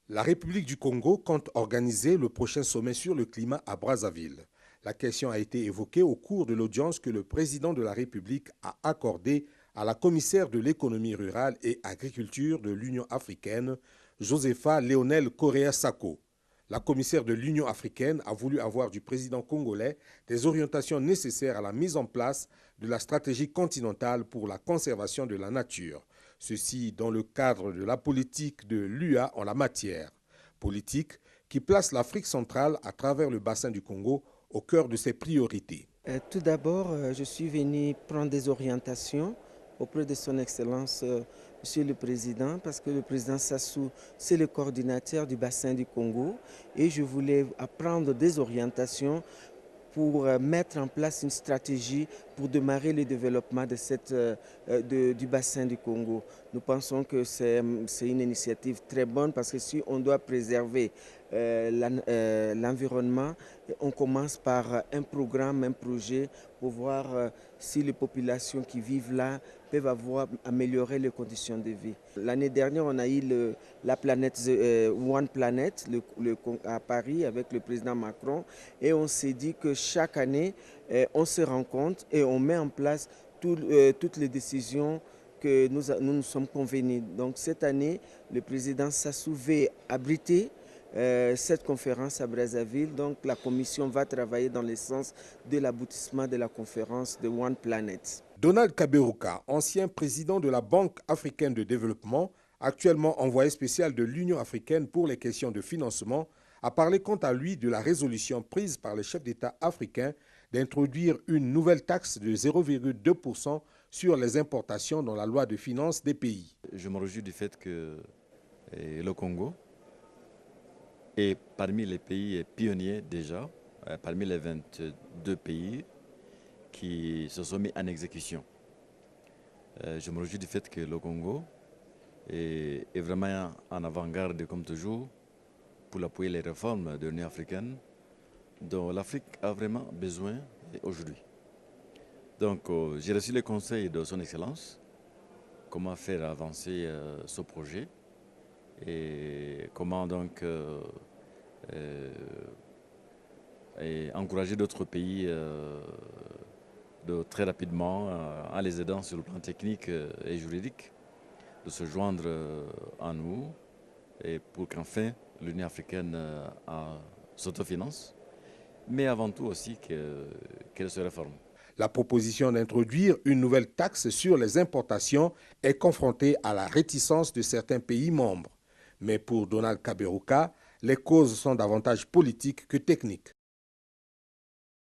La République du Congo compte organiser le prochain sommet sur le climat à Brazzaville. La question a été évoquée au cours de l'audience que le président de la République a accordée à la commissaire de l'économie rurale et agriculture de l'Union africaine, Josepha Léonel Correa Sacco. La commissaire de l'Union africaine a voulu avoir du président congolais des orientations nécessaires à la mise en place de la stratégie continentale pour la conservation de la nature. Ceci dans le cadre de la politique de l'UA en la matière. Politique qui place l'Afrique centrale à travers le bassin du Congo au cœur de ses priorités. Tout d'abord, je suis venu prendre des orientations auprès de son Excellence, Monsieur le Président, parce que le président Sassou, c'est le coordinateur du bassin du Congo, et je voulais apprendre des orientations pour mettre en place une stratégie pour démarrer le développement du bassin du Congo. Nous pensons que c'est une initiative très bonne parce que si on doit préserver l'environnement, on commence par un programme, un projet pour voir si les populations qui vivent là peuvent améliorer les conditions de vie. L'année dernière, on a eu la planète One Planet à Paris avec le président Macron et on s'est dit que chaque année, on se rencontre et on met en place toutes les décisions que nous sommes convenus. Donc cette année, le président Sassou veut abriter cette conférence à Brazzaville. Donc la commission va travailler dans le sens de l'aboutissement de la conférence de One Planet. Donald Kaberuka, ancien président de la Banque africaine de développement, actuellement envoyé spécial de l'Union africaine pour les questions de financement, a parlé quant à lui de la résolution prise par les chefs d'État africains d'introduire une nouvelle taxe de 0,2% sur les importations dans la loi de finances des pays. Je me réjouis du fait que le Congo est parmi les pays pionniers déjà, parmi les 22 pays qui se sont mis en exécution. Je me réjouis du fait que le Congo est vraiment en avant-garde comme toujours pour appuyer les réformes de l'Union africaine dont l'Afrique a vraiment besoin aujourd'hui. Donc j'ai reçu les conseils de son Excellence, comment faire avancer ce projet et comment donc et encourager d'autres pays de très rapidement, en les aidant sur le plan technique et juridique, de se joindre à nous et pour qu'enfin l'Union africaine s'autofinance, mais avant tout aussi qu'elle se réforme. La proposition d'introduire une nouvelle taxe sur les importations est confrontée à la réticence de certains pays membres. Mais pour Donald Kaberuka, les causes sont davantage politiques que techniques.